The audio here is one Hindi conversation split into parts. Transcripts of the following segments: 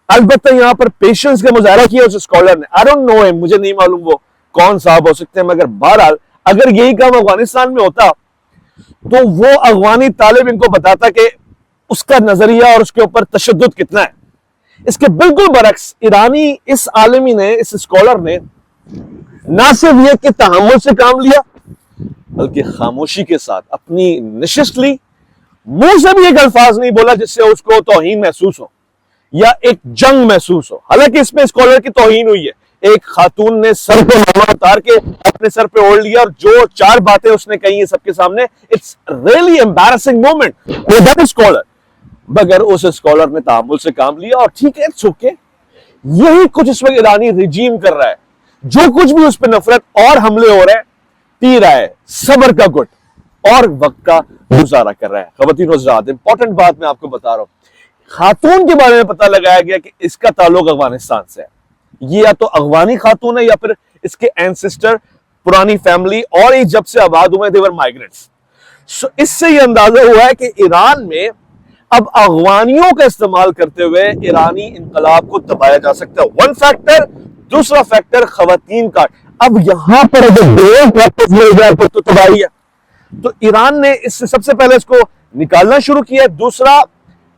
अलबत्ता यहाँ पर पेशेंस का मुजाहरा किया उस स्कॉलर ने। आई डोंट नो हिम, मुझे नहीं मालूम वो कौन साहब हो सकते हैं, मगर बहरहाल अगर यही काम अफगानिस्तान में होता तो वो अफगानी तालिब इनको बताता कि उसका नजरिया और उसके ऊपर तशद्दुद कितना है। इसके बिल्कुल बरक्स ईरानी इस आलमी ने, इस स्कॉलर ने ना सिर्फ ये कि तहम्मुल से काम लिया, बल्कि खामोशी के साथ अपनी नशिस्त ली, मुंह से भी एक अल्फाज नहीं बोला जिससे उसको तौहीन महसूस हो या एक जंग महसूस हो। हालांकि इसमें स्कॉलर की तौहीन हुई है। एक खातून ने सर पे मामा उतार के अपने सर पे ओढ़ लिया और जो 4 बातें उसने कही है सबके सामने, it's really embarrassing moment for that scholar. मगर उस स्कॉलर ने तहम्मुल से काम लिया और ठीक है, इट्स ओके। यही कुछ इस वक्त ईरानी रिजीम कर रहा है। जो कुछ भी उस पर नफरत और हमले हो रहे हैं, पी रहा है सब्र का गुट और वक्त का गुजारा कर रहा है। खवातीन और हज़रात, इंपॉर्टेंट बात मैं आपको बता रहा हूं, खातून के बारे में पता लगाया गया कि इसका ताल्लुक अफगानिस्तान से है। ये या तो अफगानी खातून है या फिर इसके एंसेस्टर, पुरानी फैमिली, और ये जब से आबाद हुए देवर माइग्रेंट्स। सो इससे ये अंदाजा हुआ है कि ईरान में अब अफगानियों का इस्तेमाल करते हुए ईरानी इनकलाब को दबाया जा सकता है। One factor. दूसरा फैक्टर खवातीन का। अब यहां पर अगर वापस मिल जाए तो तबाही है। तो ईरान ने इससे सबसे पहले इसको निकालना शुरू किया। दूसरा,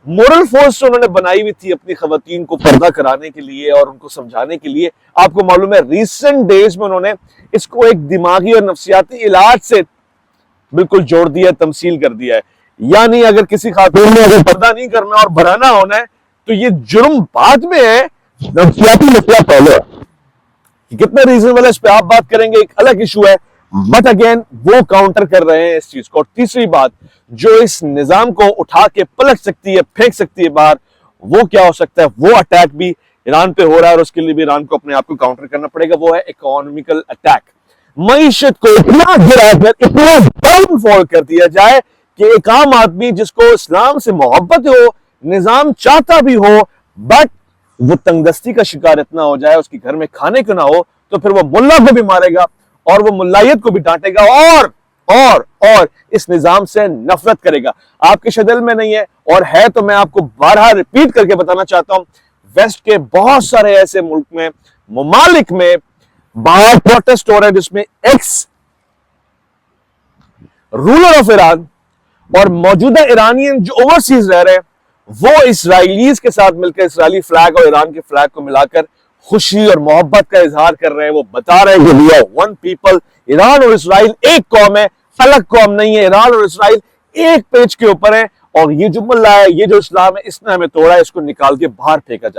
मोरल फोर्स उन्होंने बनाई हुई थी अपनी खवातीन को पर्दा कराने के लिए और उनको समझाने के लिए। आपको मालूम है रिसेंट डेज में उन्होंने इसको एक दिमागी और नफ्सियाती इलाज से बिल्कुल जोड़ दिया, तमसील कर दिया है। यानी अगर किसी खातून ने अगर पर्दा नहीं करना और भराना होना है तो ये जुर्म बाद में है, नफ्सियाती मसला पहले है। कितना रीजनेबल है इस पे आप बात करेंगे, एक अलग इशू है, बट अगेन वो काउंटर कर रहे हैं इस चीज को। और तीसरी बात, जो इस निजाम को उठा के पलट सकती है, फेंक सकती है बाहर, वो क्या हो सकता है? वो अटैक भी ईरान पे हो रहा है और उसके लिए भी ईरान को अपने आप को काउंटर करना पड़ेगा। वो है इकोनॉमिकल अटैक। मईशत को इतना गिरा कर, इतना डाउनफॉल कर दिया जाए कि एक आम आदमी जिसको इस्लाम से मोहब्बत हो, निजाम चाहता भी हो, बट वो तंगदस्ती का शिकार इतना हो जाए, उसके घर में खाने को ना हो, तो फिर वो मुल्ला को भी मारेगा और वो मुल्लायत को भी डांटेगा और इस निजाम से नफरत करेगा। आपके शदल में नहीं है, और है तो मैं आपको बारहा रिपीट करके बताना चाहता हूं, वेस्ट के बहुत सारे ऐसे मुल्क में, ममालिक में बाहर प्रोटेस्ट हो रहे हैं जिसमें एक्स रूलर ऑफ ईरान और मौजूदा ईरानियन जो ओवरसीज रह रहे हैं, वो इसराइलीज के साथ मिलकर इसराइली फ्लैग और ईरान के फ्लैग को मिलाकर खुशी और मोहब्बत का इजहार कर रहे हैं। वो बता रहे हैं कि we are one people, Iran और इसराइल एक कौम है, अलग कौम नहीं है। ईरान और इसराइल एक पेज के ऊपर है और ये जो मुल्ला है, ये जो इस्लाम है, इसने हमें तोड़ा है, इसको निकाल के बाहर फेंका जाए।